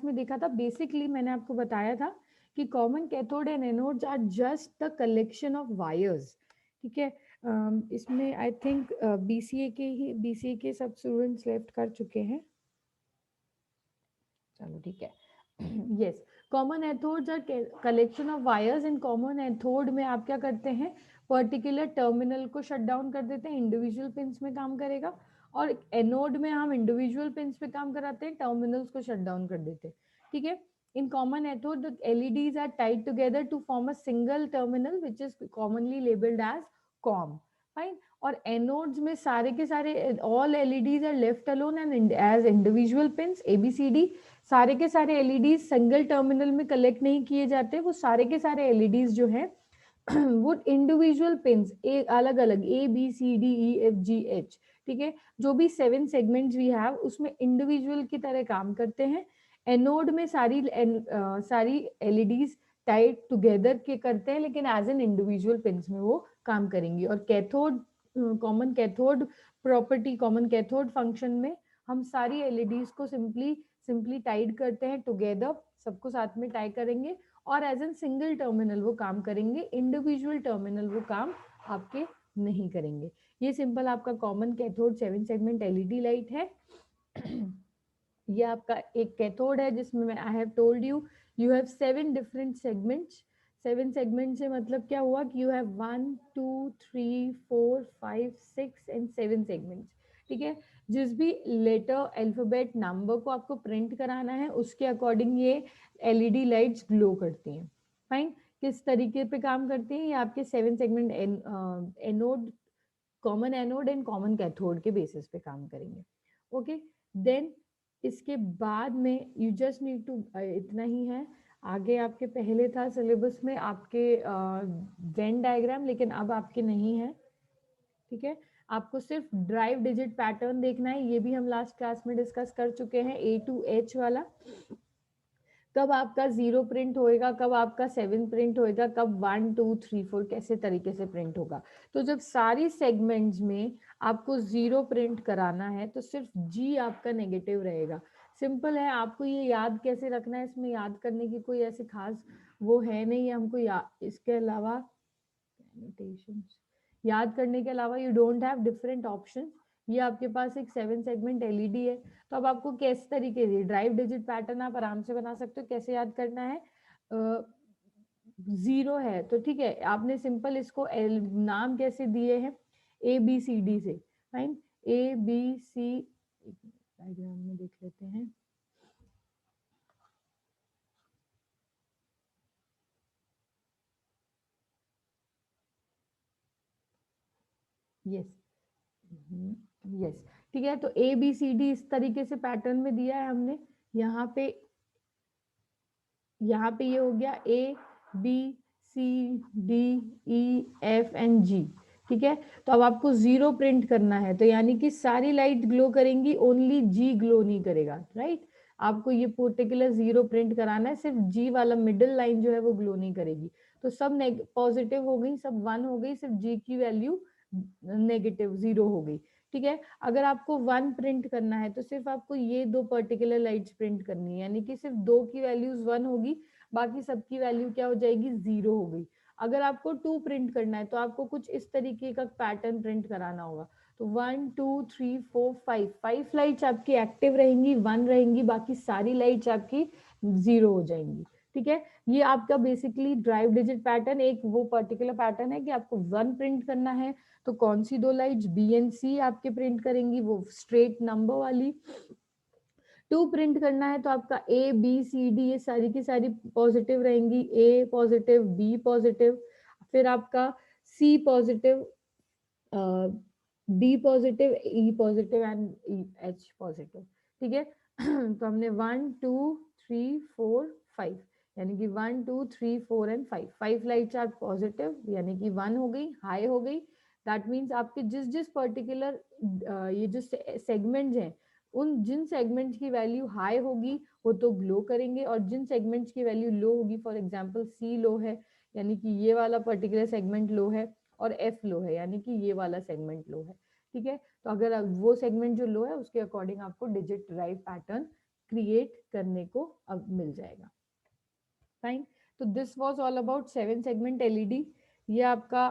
में देखा था, बेसिकली मैंने आपको बताया था कि common cathode and anodes are just the collection of wires, ठीक है। इसमें आई थिंक बीसीए के सब स्टूडेंट्स लेफ्ट कर चुके हैं, चलो ठीक है। Yes, common cathodes are collection of wires. इन कॉमन एथोड में आप क्या करते हैं, पर्टिकुलर टर्मिनल को शट डाउन कर देते हैं, इंडिविजुअल पिंस में काम करेगा, और एनोड में हम इंडिविजुअल पिंस पे काम कराते हैं, टर्मिनल्स को शट डाउन कर देते हैं, ठीक है। इन common cathode the LEDs are tied together to form a single terminal which is commonly labelled as com, fine. और एनोड्स में सारे के सारे all LEDs are left alone and as individual pins ABCD। सारे के सारे एलईडीज सिंगल टर्मिनल में collect नहीं किए जाते, वो सारे के सारे एलईडीज जो है वो इंडिविजुअल पिंस अलग अलग ABCDEFGH, ठीक है, जो भी 7 सेगमेंट्स वी हैव उसमें इंडिविजुअल की तरह काम करते हैं। एनोड में सारी एलईडीज टाइड टुगेदर के करते हैं, लेकिन एज एन इंडिविजुअल पिंस में वो काम करेंगी। और cathode, common cathode property, common cathode function में हम सारी एलईडीज को सिंपली टाइड करते हैं टुगेदर, सबको साथ में टाई करेंगे, और एज एन सिंगल टर्मिनल वो काम करेंगे, इंडिविजुअल टर्मिनल वो काम आपके नहीं करेंगे। ये सिंपल आपका common cathode 7 segment LED light है। ये आपका एक कैथोड है जिसमें आई have told you have 7 different segments. 7 segment से मतलब क्या हुआ कि यू हैव 1 2 3 4 5 6 एंड 7 सेगमेंट्स, ठीक है। जिस भी लेटर अल्फाबेट नंबर को आपको प्रिंट कराना है उसके अकॉर्डिंग ये एलईडी लाइट्स ग्लो करती हैं, फाइन। किस तरीके पे काम करती हैं, ये आपके 7 segment anode, common anode and common cathode के बेसिस पे काम करेंगे, ओके। देन इसके बाद में यू जस्ट नीड टू, इतना ही है। आगे आपके पहले था सिलेबस में आपके वेन डायग्राम, लेकिन अब आपके नहीं है, ठीक है। आपको सिर्फ ड्राइव डिजिट पैटर्न देखना है, ये भी हम लास्ट क्लास में डिस्कस कर चुके हैं, A to H वाला। कब आपका 0 प्रिंट होएगा, कब आपका 7 प्रिंट होएगा, कब 1 2 3 4 कैसे तरीके से प्रिंट होगा। तो जब सारी सेगमेंट्स में आपको 0 प्रिंट कराना है तो सिर्फ G आपका नेगेटिव रहेगा। सिंपल है, आपको ये याद कैसे रखना है, इसमें याद करने की कोई ऐसी खास वो है नहीं, हमको इसके अलावा याद करने के अलावा you don't have different option. ये आपके पास एक 7 सेगमेंट एलईडी है, तो अब आपको किस तरीके से ड्राइव डिजिट पैटर्न आप आराम से बना सकते हो। कैसे याद करना है, 0 है तो ठीक है, आपने सिंपल इसको नाम कैसे दिए हैं, ABCD से, फाइन। ABC डायग्राम में देख लेते हैं, यस यस, ठीक है। तो ABCD इस तरीके से पैटर्न में दिया है हमने। यहाँ पे ये हो गया ABCDEFG, ठीक है। तो अब आपको 0 प्रिंट करना है, तो यानी कि सारी लाइट ग्लो करेंगी, ओनली G ग्लो नहीं करेगा, राइट। आपको ये पर्टिकुलर 0 प्रिंट कराना है, सिर्फ G वाला मिडिल लाइन जो है वो ग्लो नहीं करेगी। तो सब पॉजिटिव हो गई, सब 1 हो गई, सिर्फ G की वैल्यू नेगेटिव 0 हो गई, ठीक है। अगर आपको 1 प्रिंट करना है तो सिर्फ आपको ये 2 पर्टिकुलर लाइट्स प्रिंट करनी है, यानी कि सिर्फ 2 की वैल्यूज 1 होगी, बाकी सबकी वैल्यू क्या हो जाएगी, 0 हो गई। अगर आपको 2 प्रिंट करना है तो आपको कुछ इस तरीके का पैटर्न प्रिंट कराना होगा। तो 1 2 3 4 5 लाइट्स आपकी एक्टिव रहेंगी, 1 रहेंगी, बाकी सारी लाइट्स आपकी 0 हो जाएंगी, ठीक है। ये आपका बेसिकली ड्राइव डिजिट पैटर्न एक वो पर्टिकुलर पैटर्न है कि आपको 1 प्रिंट करना है तो कौन सी 2 लाइट्स B and C आपके प्रिंट करेंगी, वो स्ट्रेट नंबर वाली। 2 प्रिंट करना है तो आपका ABCD ये सारी की सारी पॉजिटिव रहेंगी, A पॉजिटिव, B पॉजिटिव, फिर आपका C positive, D positive, E positive and H positive, ठीक है। तो हमने 1 2 3 4 5, यानी कि 1 2 3 4 एंड 5 लाइट्स आर पॉजिटिव, यानी कि 1 हो गई, हाई हो गई। दैट मीन्स आपके जिस जिस पर्टिकुलर ये जो सेगमेंट्स हैं, उन जिन सेगमेंट्स की वैल्यू हाई होगी वो तो ग्लो करेंगे, और जिन सेगमेंट्स की वैल्यू लो होगी, फॉर एग्जांपल C लो है यानी कि ये वाला पर्टिकुलर सेगमेंट लो है, और F लो है यानी कि ये वाला सेगमेंट लो है, ठीक है। तो अगर वो सेगमेंट जो लो है उसके अकॉर्डिंग आपको डिजिट ड्राइव पैटर्न क्रिएट करने को अब मिल जाएगा। फाइन। तो this was all about 7 segment LED. ये आपका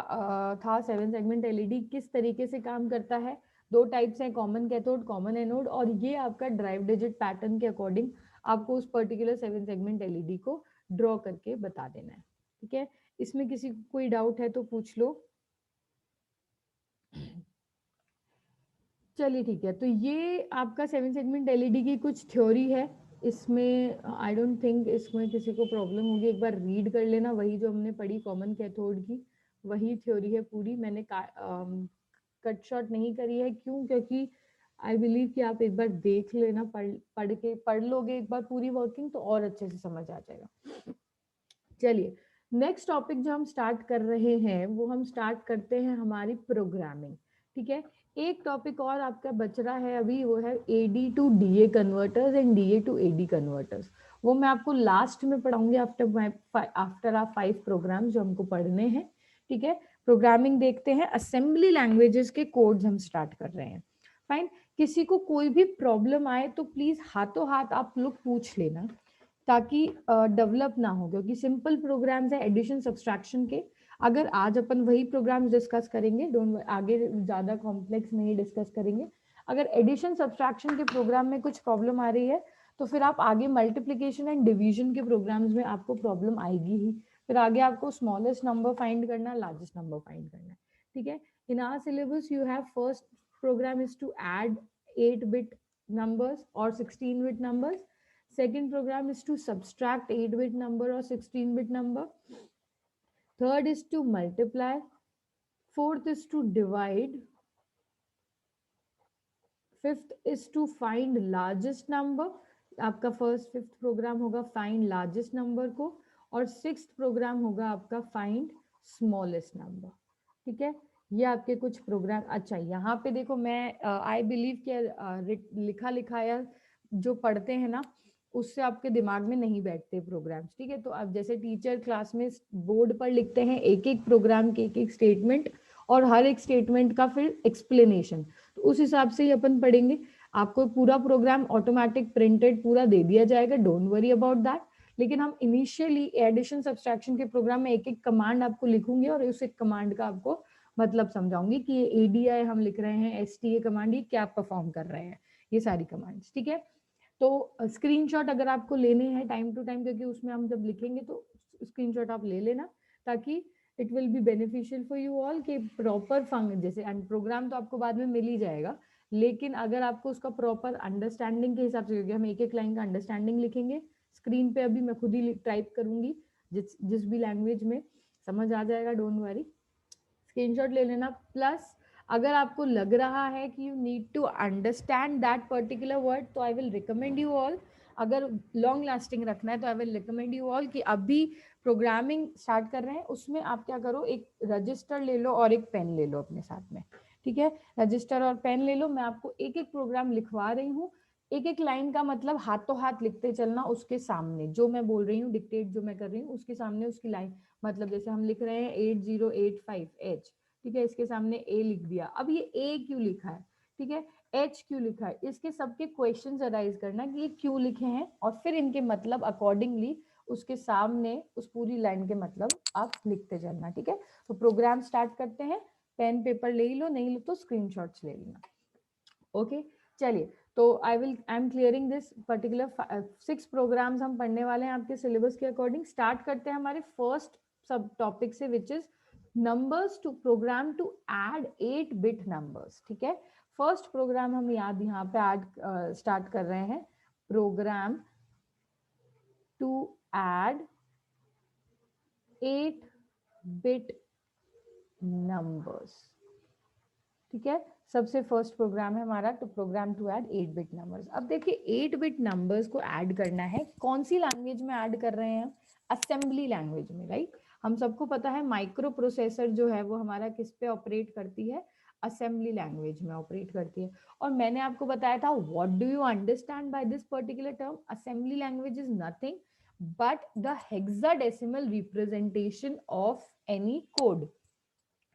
था 7 सेगमेंट एलईडी किस तरीके से काम करता है। दो टाइप्स हैं, कॉमन कैथोड, कॉमन एनोड, और ये आपका ड्राइव डिजिट पैटर्न के अकॉर्डिंग आपको उस पर्टिकुलर 7 सेगमेंट एलईडी को ड्रॉ करके बता देना है। ठीक है, इसमें किसी को कोई डाउट है तो पूछ लो। चलिए ठीक है, तो ये आपका 7 सेगमेंट एलईडी की कुछ थ्योरी है। इसमें आई डोंट थिंक इसमें किसी को प्रॉब्लम होगी। एक बार रीड कर लेना, वही जो हमने पढ़ी कॉमन कैथोड की वही थ्योरी है पूरी। मैंने कट शॉट नहीं करी है, क्यों? क्योंकि आई बिलीव कि आप एक बार देख लेना, पढ़ लोगे एक बार पूरी वर्किंग तो और अच्छे से समझ आ जाएगा। चलिए, नेक्स्ट टॉपिक जो हम स्टार्ट कर रहे हैं वो हम स्टार्ट करते हैं हमारी प्रोग्रामिंग। ठीक है, एक टॉपिक और आपका बच रहा है अभी, वो है AD to DA converters and DA to AD converters. वो मैं आपको लास्ट में पढ़ाऊंगी आफ्टर आप 5 प्रोग्राम जो हमको पढ़ने हैं। ठीक है, प्रोग्रामिंग देखते हैं, असेंबली लैंग्वेजेस के कोड्स हम स्टार्ट कर रहे हैं। फाइन। किसी को कोई भी प्रॉब्लम आए तो प्लीज हाथों हाथ आप लोग पूछ लेना, ताकि डेवलप ना हो, क्योंकि सिंपल प्रोग्राम्स है एडिशन सब्सट्रैक्शन के। अगर आज अपन वही प्रोग्राम्स डिस्कस करेंगे, डोंट आगे ज्यादा कॉम्प्लेक्स नहीं डिस्कस करेंगे। अगर एडिशन सब्सट्रैक्शन के प्रोग्राम में कुछ प्रॉब्लम आ रही है तो फिर आप आगे मल्टीप्लिकेशन एंड डिवीजन के प्रोग्राम्स में आपको प्रॉब्लम आएगी ही। फिर आगे आपको स्मॉलेस्ट नंबर फाइंड करना, लार्जेस्ट नंबर फाइंड करना है। ठीक है, in our syllabus you have first program is to add 8-bit numbers or 16-bit numbers. Second program is to subtract 8-bit number or 16-bit number. Third is to multiply. Fourth is to divide. Fifth is to find largest number. आपका first fifth programme होगा find largest number को, और sixth programme होगा आपका find smallest number. ठीक है, ये आपके कुछ प्रोग्राम। अच्छा, यहाँ पे देखो, मैं आई बिलीव कि लिखा लिखाया जो पढ़ते हैं ना उससे आपके दिमाग में नहीं बैठते प्रोग्राम्स। ठीक है, तो अब जैसे टीचर क्लास में बोर्ड पर लिखते हैं एक एक प्रोग्राम के एक एक स्टेटमेंट, और हर एक स्टेटमेंट का फिर एक्सप्लेनेशन, तो उस हिसाब से ही अपन पढ़ेंगे। आपको पूरा प्रोग्राम ऑटोमेटिक प्रिंटेड पूरा दे दिया जाएगा, डोंट वरी अबाउट दैट। लेकिन हम इनिशियली एडिशन सब्सट्रैक्शन के प्रोग्राम में एक एक कमांड आपको लिखूंगी और उस एक कमांड का आपको मतलब समझाऊंगी कि ये एडीआई हम लिख रहे हैं, एसटीए कमांड ये क्या परफॉर्म कर रहे हैं, ये सारी कमांड्स। ठीक है, तो स्क्रीनशॉट अगर आपको लेने हैं टाइम टू टाइम, क्योंकि उसमें हम जब लिखेंगे तो स्क्रीनशॉट आप ले लेना, ताकि it will be beneficial for you all कि प्रॉपर फंक्शन जैसे एंड प्रोग्राम तो आपको बाद में मिल ही जाएगा, लेकिन अगर आपको उसका प्रॉपर अंडरस्टैंडिंग के हिसाब से, क्योंकि हम एक एक लाइन का अंडरस्टैंडिंग लिखेंगे स्क्रीन पे, अभी मैं खुद ही टाइप करूंगी जिस जिस भी लैंग्वेज में, समझ आ जाएगा, डोंट वरी। स्क्रीनशॉट ले लेना। प्लस अगर आपको लग रहा है कि you need to understand that particular word, तो I will recommend you all, अगर लॉन्ग लास्टिंग रखना है तो I will recommend you all कि अभी प्रोग्रामिंग स्टार्ट कर रहे हैं उसमें आप क्या करो, एक रजिस्टर ले लो और एक पेन ले लो अपने साथ में। ठीक है, रजिस्टर और पेन ले लो, मैं आपको एक एक प्रोग्राम लिखवा रही हूँ, एक एक लाइन का मतलब हाथों हाथ लिखते चलना, उसके सामने जो मैं बोल रही हूँ डिक्टेट जो मैं कर रही हूँ उसके सामने उसकी लाइन, मतलब जैसे हम लिख रहे हैं 8085H, ठीक है, इसके सामने ए लिख दिया। अब ये ए क्यों लिखा है, ठीक है, एच क्यों लिखा है, इसके सबके क्वेश्चंस अराइज करना कि ये क्यों लिखे हैं, और फिर इनके मतलब अकॉर्डिंगली उसके सामने उस पूरी लाइन के मतलब आप लिखते चलना। ठीक है, तो प्रोग्राम स्टार्ट करते हैं। पेन पेपर ले लो, नहीं लो तो स्क्रीनशॉट्स ले लेना। ओके, चलिए, तो I am clearing this particular 6 programs हम पढ़ने वाले हैं आपके सिलेबस के अकॉर्डिंग। स्टार्ट करते हैं हमारे फर्स्ट सब टॉपिक से, which is numbers to program to add 8-bit numbers. ठीक है, फर्स्ट प्रोग्राम हम याद यहाँ पे ऐड स्टार्ट कर रहे हैं, programme to add 8-bit numbers. ठीक है, सबसे फर्स्ट प्रोग्राम है हमारा to program to add 8-bit numbers. अब देखिए 8-bit नंबर्स को ऐड करना है, कौन सी लैंग्वेज में ऐड कर रहे हैं, असेंबली लैंग्वेज में, राइट। हम सबको पता है माइक्रो प्रोसेसर जो है वो हमारा किस पे ऑपरेट करती है, असेंबली लैंग्वेज में ऑपरेट करती है। और मैंने आपको बताया था what do you understand by this particular term, assembly language is nothing but the hexadecimal representation of any code,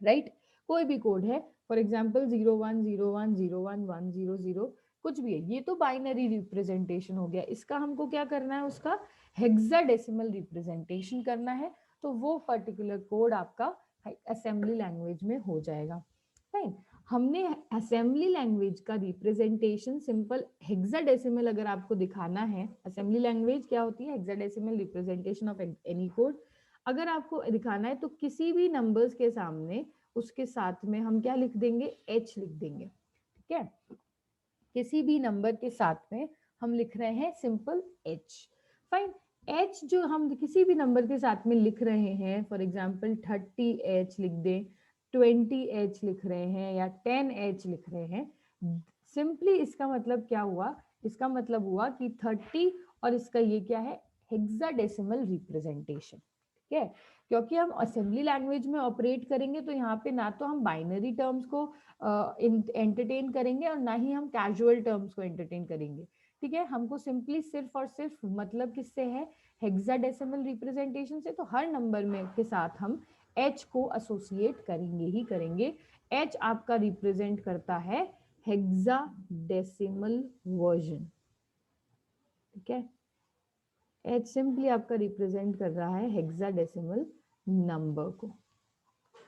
right. कोई भी कोड है, फॉर एग्जाम्पल 0101011000 कुछ भी है, ये तो बाइनरी रिप्रेजेंटेशन हो गया। इसका हमको क्या करना है, उसका हेक्साडेसिमल रिप्रेजेंटेशन करना है, तो वो पर्टिकुलर कोड आपका असेंबली लैंग्वेज में हो जाएगा। राइट, हमने असेंबली लैंग्वेज का रिप्रेजेंटेशन सिंपल हेक्साडेसिमल अगर आपको दिखाना है, असेंबली लैंग्वेज क्या होती है, hexadecimal representation of any code. अगर आपको दिखाना है तो किसी भी नंबर्स के सामने उसके साथ में हम क्या लिख देंगे, एच लिख देंगे। ठीक है, किसी भी नंबर के साथ में हम लिख रहे हैं सिंपल एच। फाइन, एच जो हम किसी भी नंबर के साथ में लिख रहे हैं, फॉर एग्जाम्पल 30H लिख दें, 20H लिख रहे हैं या 10H लिख रहे हैं, सिंपली इसका मतलब क्या हुआ, इसका मतलब हुआ कि 30 और इसका ये क्या है, हेक्साडेसिमल रिप्रेजेंटेशन। ठीक है, क्योंकि हम असेंबली लैंग्वेज में ऑपरेट करेंगे तो यहाँ पे ना तो हम बाइनरी टर्म्स को एंटरटेन करेंगे और ना ही हम कैजुअल टर्म्स को एंटरटेन करेंगे। ठीक है, हमको सिंपली सिर्फ और सिर्फ मतलब किससे है, हेक्साडेसिमल रिप्रेजेंटेशन से, तो हर नंबर में के साथ हम एच को एसोसिएट करेंगे ही करेंगे। एच आपका रिप्रेजेंट करता है हेक्साडेसिमल वर्जन। ठीक है, एच सिंपली आपका रिप्रेजेंट कर रहा है हेक्साडेसिमल नंबर को।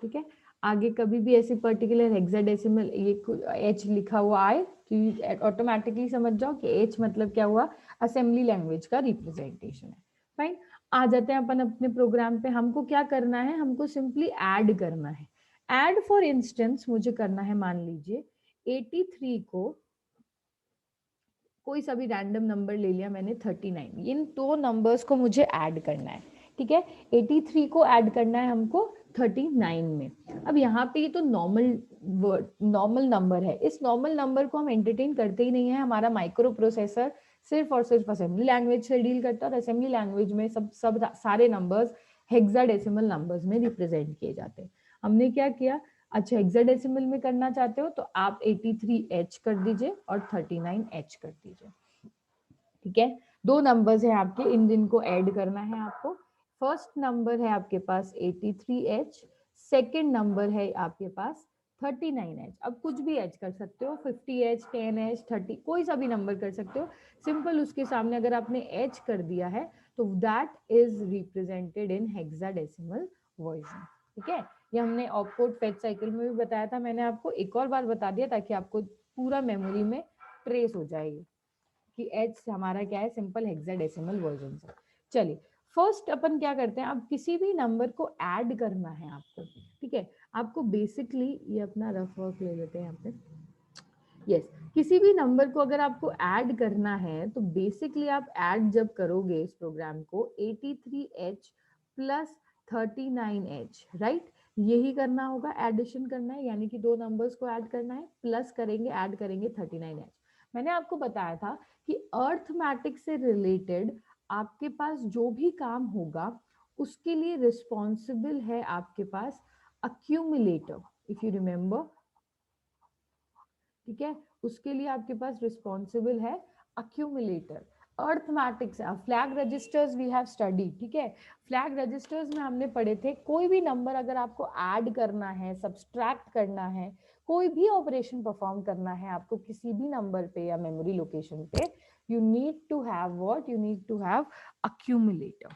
ठीक है, आगे कभी भी ऐसी पर्टिकुलर हेक्साडेसिमल ये एच लिखा हुआ आए तो ऑटोमेटिकली समझ जाओ कि एच मतलब क्या हुआ, असेंबली लैंग्वेज का रिप्रेजेंटेशन है। फाइन, आ जाते हैं अपन अपने प्रोग्राम पे। हमको क्या करना है, हमको सिंपली ऐड करना है। ऐड फॉर इंस्टेंस मुझे करना है, मान लीजिए 83 को कोई सा भी रैंडम नंबर ले लिया मैंने, 39, इन दो नंबर्स को मुझे ऐड करना है। ठीक है, 83 को ऐड करना है हमको 39 में। अब यहाँ पे ये तो नॉर्मल नंबर है, इस नॉर्मल नंबर को हम एंटरटेन करते ही नहीं है। हमारा माइक्रो प्रोसेसर सिर्फ और सिर्फ असेंबली लैंग्वेज से डील करता है और असेंबली लैंग्वेज में सब सारे नंबर्स हेक्साडेसिमल नंबर्स में रिप्रेजेंट किए जाते हैं। हमने क्या किया, अच्छा हेक्साडेसिमल में करना चाहते हो तो आप 83H कर दीजिए और 39H कर दीजिए। ठीक है, दो नंबर्स हैं आपके, इन जिनको ऐड करना है आपको। फर्स्ट नंबर है आपके पास 83H, सेकेंड नंबर है आपके पास 39H। अब कुछ भी एच कर सकते हो, 50H, 10H, 30, कोई सा भी नंबर कर सकते हो। सिंपल उसके सामने अगर आपने एच कर दिया है तो that is represented in hexadecimal version. ठीक है, ये हमने ऑपकोड फेच साइकिल में भी बताया था, मैंने आपको एक और बार बता दिया ताकि आपको पूरा मेमोरी में ट्रेस हो जाएगी कि एच हमारा क्या है, सिंपल हेक्साडेसिमल वर्जन से। चलिए, फर्स्ट अपन क्या करते हैं, अब किसी भी नंबर को ऐड करना है आपको। ठीक है, आपको बेसिकली ये अपना रफ वर्क ले लेते हैं यहाँ पे। यस, किसी भी नंबर को अगर आपको ऐड करना है तो बेसिकली आप ऐड जब करोगे इस प्रोग्राम को 83H प्लस 39H, राइट, यही करना होगा, एडिशन करना है, यानी कि दो नंबर्स को ऐड करना है, प्लस करेंगे, ऐड करेंगे 39H। मैंने आपको बताया था कि अर्थमैटिक से रिलेटेड आपके पास जो भी काम होगा उसके लिए रिस्पॉन्सिबल है आपके पास अक्यूमुलेटर, इफ यू रिमेंबर। ठीक है, उसके लिए आपके पास रिस्पॉन्सिबल है accumulator. Arithmetics, flag registers we have study. ठीक है, फ्लैग रजिस्टर्स में हमने पढ़े थे, कोई भी नंबर अगर आपको ऐड करना है, सब्सट्रैक्ट करना है, कोई भी ऑपरेशन परफॉर्म करना है आपको किसी भी नंबर पे या मेमोरी लोकेशन पे, you need to have what, you need to have accumulator.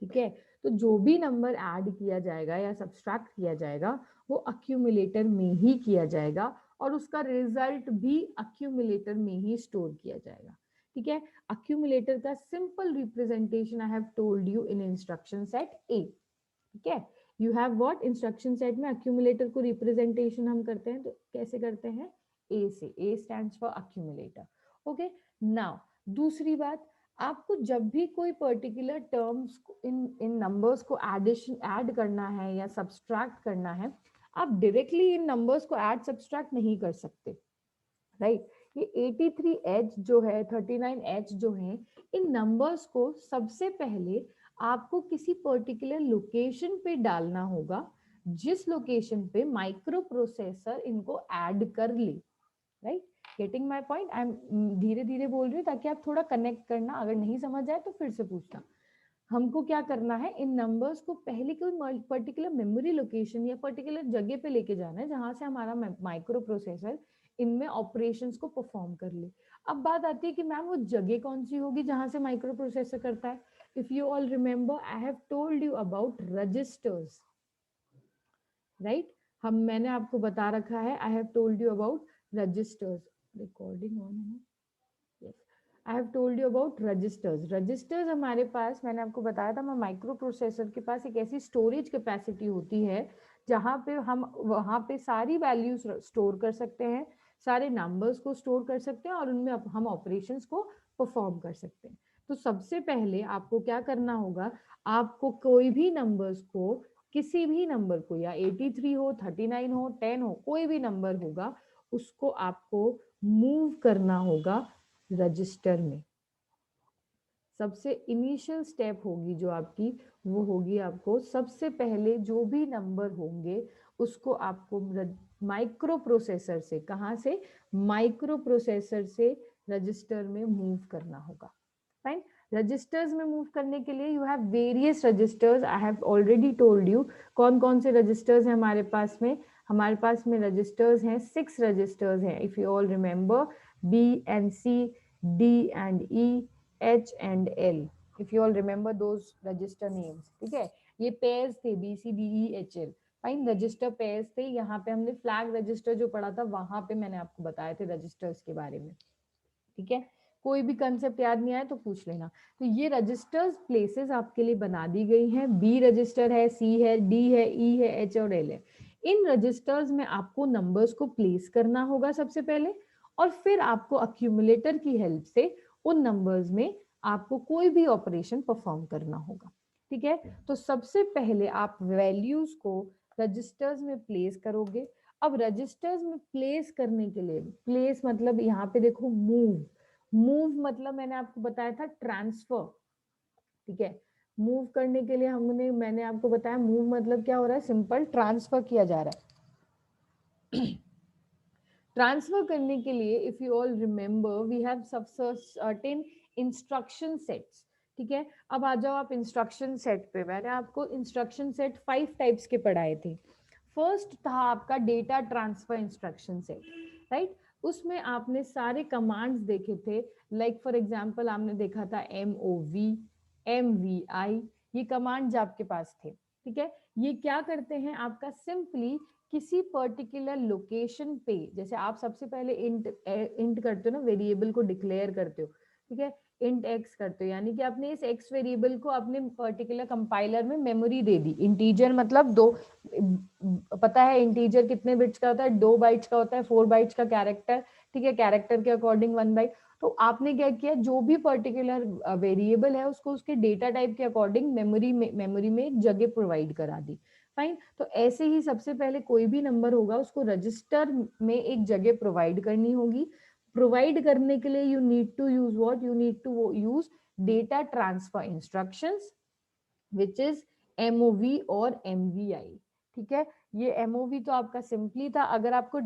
ठीक है, तो जो भी नंबर ऐड किया जाएगा या सब्सट्रैक्ट किया जाएगा वो अक्यूमुलेटर में ही किया जाएगा और उसका रिजल्ट भी अक्यूमुलेटर में ही स्टोर किया जाएगा। ठीक है, अक्यूमुलेटर का simple representation I have told you in instruction set ए। ठीक है, you have what, instruction set में अक्यूमुलेटर को रिप्रेजेंटेशन हम करते हैं तो कैसे करते हैं, ए से, ए stands for accumulator. Okay, now दूसरी बात, आपको जब भी कोई particular terms in in numbers को एडिशन ऐड करना है या सब्सट्रैक्ट करना है, आप डायरेक्टली इन नंबर्स को ऐड सब्सट्रैक्ट नहीं कर सकते, राइट। ये 83H जो है, 39H जो है, इन नंबर्स को सबसे पहले आपको किसी पर्टिकुलर लोकेशन पे डालना होगा जिस लोकेशन पे माइक्रो प्रोसेसर इनको ऐड कर ले, right. Getting my point, I am धीरे धीरे बोल रही हूँ ताकि आप थोड़ा कनेक्ट करना, अगर नहीं समझ आए तो फिर से पूछना। हमको क्या करना है, इन नंबर्स को पहले कोई पर्टिकुलर मेमोरी लोकेशन या पर्टिकुलर जगह पे लेके जाना है जहां से हमारा माइक्रो प्रोसेसर इनमें ऑपरेशंस को परफॉर्म कर ले। अब बात आती है कि मैम वो जगह कौन सी होगी जहां से माइक्रो प्रोसेसर करता है। If you all remember, I have told you about registers, right. मैंने आपको बता रखा है, I have told you about registers. Recording on है ना? Yes, I have told you about registers. Registers हमारे पास, मैंने आपको बताया था, माइक्रो प्रोसेसर के पास एक ऐसी स्टोरेज कैपेसिटी होती है जहाँ पे हम वहाँ पे सारी वैल्यूज स्टोर कर सकते हैं, सारे नंबर्स को स्टोर कर सकते हैं और उनमें हम ऑपरेशंस को परफॉर्म कर सकते हैं। तो सबसे पहले आपको क्या करना होगा, आपको कोई भी नंबर्स को, किसी भी नंबर को, या 83 हो, 39 हो, 10 हो, कोई भी नंबर होगा, उसको आपको मूव करना होगा रजिस्टर में। सबसे इनिशियल स्टेप होगी जो आपकी, वो होगी आपको सबसे पहले जो भी नंबर होंगे उसको आपको माइक्रो प्रोसेसर से, कहाँ से, माइक्रो प्रोसेसर से रजिस्टर में मूव करना होगा। फाइन। रजिस्टर्स में मूव करने के लिए you have various registers, I have already told you कौन कौन से रजिस्टर्स हैं हमारे पास में। हमारे पास में रजिस्टर्स हैं, 6 रजिस्टर्स हैं, if you all remember, B and C, D and E, H and L, if you all remember those register names. ठीक है, ये पेयर्स थे, B C D E H L. Fine, register pairs थे। यहाँ पे हमने flag register जो पढ़ा था वहां पे मैंने आपको बताए थे रजिस्टर्स के बारे में। ठीक है, कोई भी कंसेप्ट याद नहीं आया तो पूछ लेना। तो ये रजिस्टर्स प्लेसेस आपके लिए बना दी गई हैं। बी रजिस्टर है, सी है, डी है, ई है, एच और एल है। इन रजिस्टर्स में आपको नंबर्स को प्लेस करना होगा सबसे पहले, और फिर आपको अक्यूमुलेटर की हेल्प से उन नंबर्स में आपको कोई भी ऑपरेशन परफॉर्म करना होगा। ठीक है, तो सबसे पहले आप वैल्यूज को रजिस्टर्स में प्लेस करोगे। अब रजिस्टर्स में प्लेस करने के लिए, प्लेस मतलब यहाँ पे देखो मूव, मूव मतलब मैंने आपको बताया था ट्रांसफर। ठीक है, मूव करने के लिए मैंने आपको बताया मूव मतलब क्या हो रहा है, सिंपल ट्रांसफर किया जा रहा है। ट्रांसफर करने के लिए if you all remember we have certain instruction sets. ठीक है, अब आ जाओ आप इंस्ट्रक्शन सेट पे। मैंने आपको इंस्ट्रक्शन सेट 5 टाइप्स के पढ़ाए थे। फर्स्ट था आपका data transfer instruction set, right. उसमें आपने सारे कमांड्स देखे थे, लाइक फॉर एग्जांपल आपने देखा था MOV, MVI, ये कमांड्स आपके पास थे। ठीक है, ये क्या करते हैं, आपका सिंपली किसी पर्टिकुलर लोकेशन पे, जैसे आप सबसे पहले इंट करते हो ना, वेरिएबल को डिक्लेयर करते हो। ठीक है, इंट एक्स करते हो, यानी कि आपने इस एक्स वेरिएबल को अपने पर्टिकुलर कंपाइलर में मेमोरी दे दी। इंटीजर मतलब दो, पता है इंटीजर कितने बिट्स का होता है, 2 बाइट्स का होता है, 4 बाइट्स का कैरेक्टर। ठीक है, कैरेक्टर के अकॉर्डिंग 1 बाइट। तो आपने क्या किया, जो भी पर्टिकुलर वेरिएबल है उसको उसके डेटा टाइप के अकॉर्डिंग मेमोरी में एक जगह प्रोवाइड करा दी। फाइन, तो ऐसे ही सबसे पहले कोई भी नंबर होगा उसको रजिस्टर में एक जगह प्रोवाइड करनी होगी। प्रोवाइड करने के लिए you need to use what, you need to use data transfer instructions which is MOV और MVI। ठीक है, ये MOV तो आपका सिंपली था। अगर आपको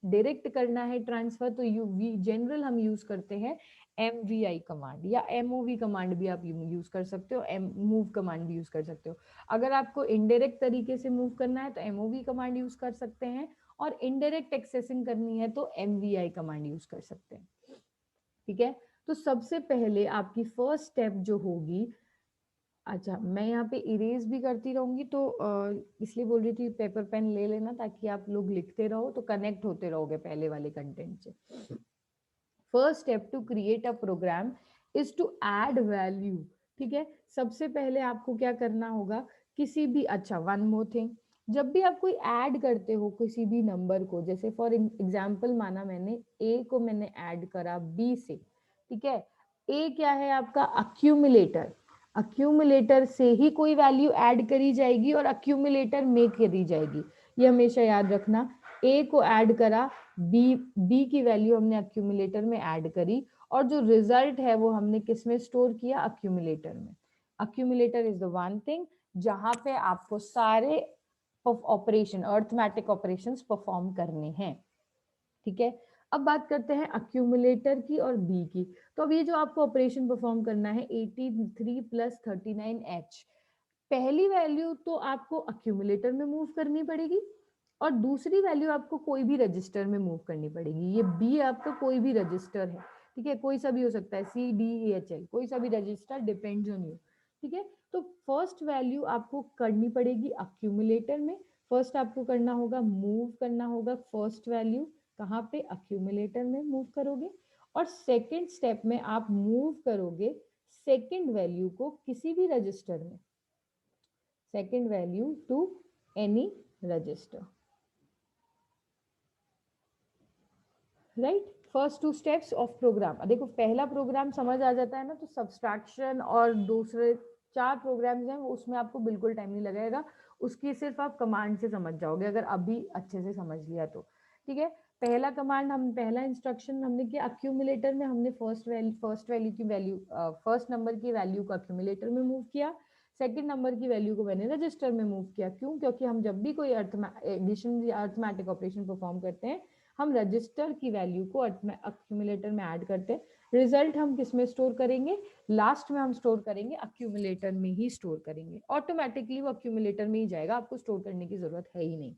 डायरेक्ट करना है ट्रांसफर तो जनरल हम यूज करते हैं MVI कमांड, या MOV कमांड भी आप यूज कर सकते हो, मूव कमांड भी यूज कर सकते हो। अगर आपको इनडायरेक्ट तरीके से मूव करना है तो MOV कमांड यूज कर सकते हैं, और इनडायरेक्ट एक्सेसिंग करनी है तो MVI कमांड यूज कर सकते हैं। ठीक है, तो सबसे पहले आपकी फर्स्ट स्टेप जो होगी, अच्छा मैं यहाँ पे इरेज भी करती रहूंगी तो इसलिए बोल रही थी पेपर पेन ले लेना ताकि आप लोग लिखते रहो तो कनेक्ट होते रहोगे पहले वाले कंटेंट से। First step to create a program is to add value. ठीक है, सबसे पहले आपको क्या करना होगा, किसी भी, अच्छा वन मोर थिंग, जब भी आप कोई ऐड करते हो किसी भी नंबर को, जैसे फॉर एग्जांपल माना मैंने ए को मैंने ऐड करा बी से। ठीक है, ए क्या है आपका अक्यूमुलेटर, अक्यूमुलेटर से ही कोई वैल्यू ऐड करी जाएगी और अक्यूमुलेटर में करी जाएगी, ये हमेशा याद रखना। ए को ऐड करा, बी की वैल्यू हमने अक्यूमुलेटर में ऐड करी, और जो रिजल्ट है वो हमने किस में स्टोर किया, अक्यूमुलेटर में। Accumulator is the one thing जहां पे आपको सारे ऑपरेशन, अर्थमेटिक ऑपरेशंस परफॉर्म करने हैं। ठीक है, अब बात करते हैं अक्यूमुलेटर की और बी की। तो अब ये जो आपको ऑपरेशन परफॉर्म करना है 83 प्लस 39H, पहली वैल्यू तो आपको अक्यूमुलेटर में मूव करनी पड़ेगी, और दूसरी वैल्यू आपको कोई भी रजिस्टर में मूव करनी पड़ेगी। ये बी आपका कोई भी रजिस्टर है, ठीक है, कोई सा भी हो सकता है, C D E H L, कोई सा भी रजिस्टर, डिपेंड्स ऑन यू, ठीक है। तो फर्स्ट वैल्यू आपको करनी पड़ेगी अक्यूमुलेटर में। फर्स्ट आपको करना होगा, मूव करना होगा फर्स्ट वैल्यू, कहाँ पे, अक्यूमुलेटर में मूव करोगे। और सेकेंड स्टेप में आप मूव करोगे सेकेंड वैल्यू को किसी भी रजिस्टर में, second value to any register, right. First two steps of program. देखो पहला प्रोग्राम समझ आ जाता है ना, तो सब्सट्रैक्शन और दूसरे 4 प्रोग्राम्स हैं उसमें आपको बिल्कुल टाइम नहीं लगेगा, उसकी सिर्फ आप कमांड से समझ जाओगे अगर अभी अच्छे से समझ लिया तो, ठीक है। पहला कमांड, हम पहला इंस्ट्रक्शन हमने किया अक्यूमुलेटर में, हमने फर्स्ट वैल्यू की वैल्यू, फर्स्ट नंबर की वैल्यू को अक्यूमुलेटर में मूव किया, सेकंड नंबर की वैल्यू को मैंने रजिस्टर में मूव किया। क्यों? क्योंकि हम जब भी कोई एडिशन या अर्थमेटिक ऑपरेशन परफॉर्म करते हैं, हम रजिस्टर की वैल्यू को अक्यूमुलेटर में ऐड करते हैं। रिजल्ट हम किस में स्टोर करेंगे? लास्ट में हम स्टोर करेंगे, अक्यूमुलेटर में ही स्टोर करेंगे, ऑटोमेटिकली वो अक्यूमुलेटर में ही जाएगा, आपको स्टोर करने की जरूरत है ही नहीं,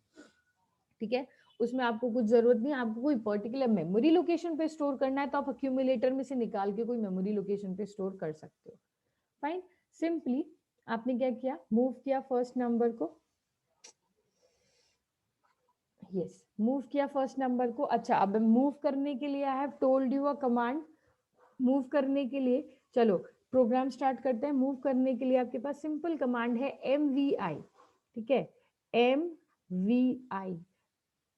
ठीक है। उसमें आपको कुछ जरूरत नहीं, आपको कोई पर्टिकुलर मेमोरी लोकेशन पे स्टोर करना है तो आप अक्यूमुलेटर में से निकाल के कोई मेमोरी लोकेशन पे स्टोर कर सकते हो। फाइन, सिंपली आपने क्या किया, मूव किया फर्स्ट नंबर को, यस, मूव किया फर्स्ट नंबर को। अच्छा, अब मूव करने के लिए आई have told you a command, move करने के लिए, चलो प्रोग्राम स्टार्ट करते हैं। मूव करने के लिए आपके पास सिंपल कमांड है mvi, ठीक है, mvi,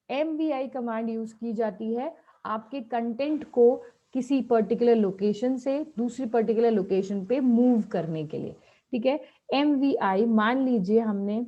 mvi कमांड यूज की जाती है आपके कंटेंट को किसी पर्टिकुलर लोकेशन से दूसरी पर्टिकुलर लोकेशन पे मूव करने के लिए, ठीक है। mvi, मान लीजिए हमने,